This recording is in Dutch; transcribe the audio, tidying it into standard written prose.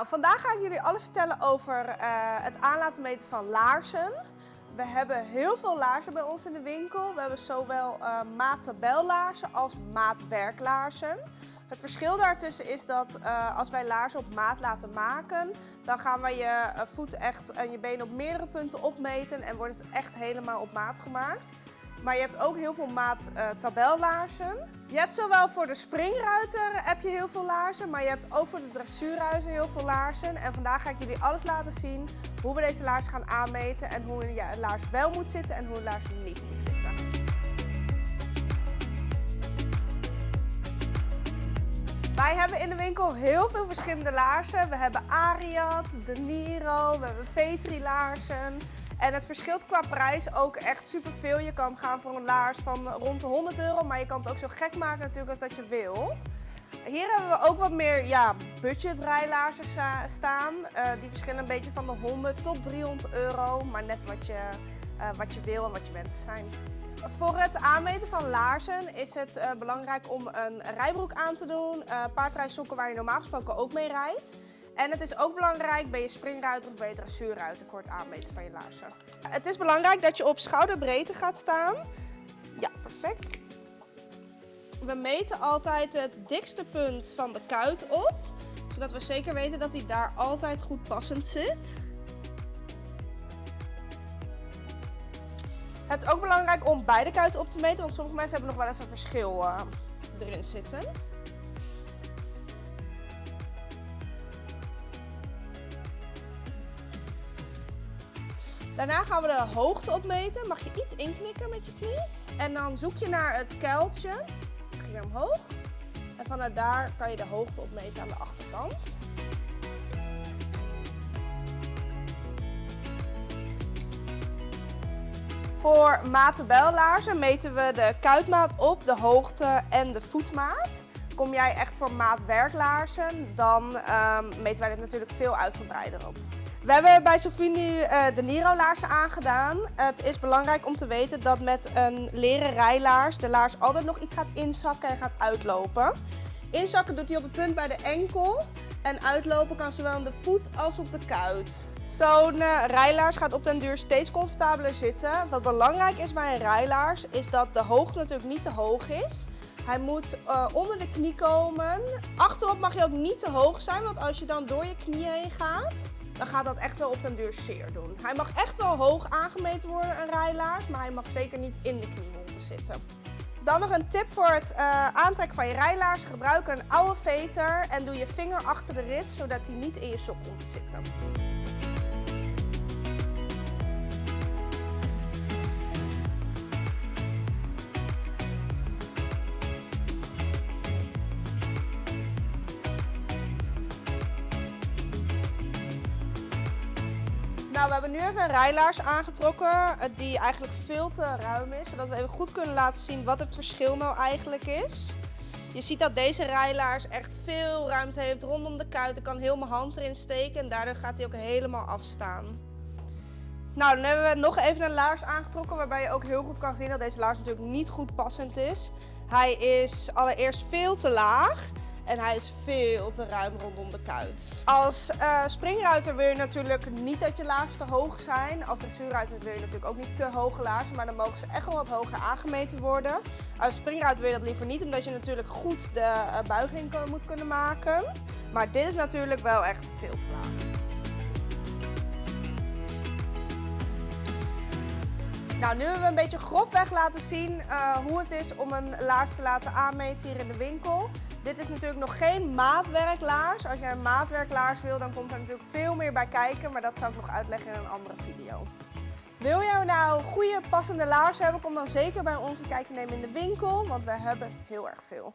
Nou, vandaag ga ik jullie alles vertellen over het aan laten meten van laarzen. We hebben heel veel laarzen bij ons in de winkel. We hebben zowel Maattabel laarzen als maatwerk laarzen. Het verschil daartussen is dat als wij laarzen op maat laten maken, dan gaan wij je voeten echt en je benen op meerdere punten opmeten en wordt het echt helemaal op maat gemaakt. Maar je hebt ook heel veel Maattabel laarzen. Je hebt zowel voor de springruiter heb je heel veel laarzen, maar je hebt ook voor de dressuurreuzen heel veel laarzen. En vandaag ga ik jullie alles laten zien hoe we deze laarzen gaan aanmeten en hoe een laars wel moet zitten en hoe een laars niet moet zitten. Wij hebben in de winkel heel veel verschillende laarzen. We hebben Ariat, De Niro, we hebben Petri laarzen. En het verschilt qua prijs ook echt superveel. Je kan gaan voor een laars van rond de 100 euro, maar je kan het ook zo gek maken natuurlijk als dat je wil. Hier hebben we ook wat meer budget rijlaarzen staan. Die verschillen een beetje van de 100 tot 300 euro, maar net wat je wil en wat je wensen zijn. Voor het aanmeten van laarzen is het belangrijk om een rijbroek aan te doen, paardrijsokken waar je normaal gesproken ook mee rijdt. En het is ook belangrijk, ben je springruiter of ben je dressuurruiter voor het aanmeten van je laarzen. Het is belangrijk dat je op schouderbreedte gaat staan. Ja, perfect. We meten altijd het dikste punt van de kuit op, zodat we zeker weten dat hij daar altijd goed passend zit. Het is ook belangrijk om beide kuiten op te meten, want sommige mensen hebben nog wel eens een verschil erin zitten. Daarna gaan we de hoogte opmeten. Mag je iets inknikken met je knie. En dan zoek je naar het kuiltje. Dan ga je weer omhoog. En vanuit daar kan je de hoogte opmeten aan de achterkant. Voor Maattabel laarzen meten we de kuitmaat op, de hoogte en de voetmaat. Kom jij echt voor maatwerk laarzen, dan meten wij dit natuurlijk veel uitgebreider op. We hebben bij Sophie nu de Niro laarzen aangedaan. Het is belangrijk om te weten dat met een leren rijlaars de laars altijd nog iets gaat inzakken en gaat uitlopen. Inzakken doet hij op het punt bij de enkel en uitlopen kan zowel in de voet als op de kuit. Zo'n rijlaars gaat op den duur steeds comfortabeler zitten. Wat belangrijk is bij een rijlaars is dat de hoogte natuurlijk niet te hoog is. Hij moet onder de knie komen. Achterop mag je ook niet te hoog zijn, want als je dan door je knie heen gaat, dan gaat dat echt wel op den duur zeer doen. Hij mag echt wel hoog aangemeten worden, een rijlaars, maar hij mag zeker niet in de knieholte zitten. Dan nog een tip voor het aantrekken van je rijlaars. Gebruik een oude veter en doe je vinger achter de rits, zodat hij niet in je sok komt te zitten. Nou, we hebben nu even een rijlaars aangetrokken die eigenlijk veel te ruim is, zodat we even goed kunnen laten zien wat het verschil nou eigenlijk is. Je ziet dat deze rijlaars echt veel ruimte heeft rondom de kuit. Ik kan heel mijn hand erin steken en daardoor gaat hij ook helemaal afstaan. Nou, dan hebben we nog even een laars aangetrokken waarbij je ook heel goed kan zien dat deze laars natuurlijk niet goed passend is. Hij is allereerst veel te laag. En hij is veel te ruim rondom de kuit. Als springruiter wil je natuurlijk niet dat je laarzen te hoog zijn. Als dressuurruiter wil je natuurlijk ook niet te hoge laarzen, maar dan mogen ze echt wel wat hoger aangemeten worden. Als springruiter wil je dat liever niet, omdat je natuurlijk goed de buiging moet kunnen maken. Maar dit is natuurlijk wel echt veel te laag. Nou, nu hebben we een beetje grofweg laten zien hoe het is om een laars te laten aanmeten hier in de winkel. Dit is natuurlijk nog geen maatwerklaars. Als jij een maatwerklaars wil, dan komt er natuurlijk veel meer bij kijken, maar dat zou ik nog uitleggen in een andere video. Wil jij nou goede passende laars hebben, kom dan zeker bij ons een kijkje nemen in de winkel, want we hebben heel erg veel.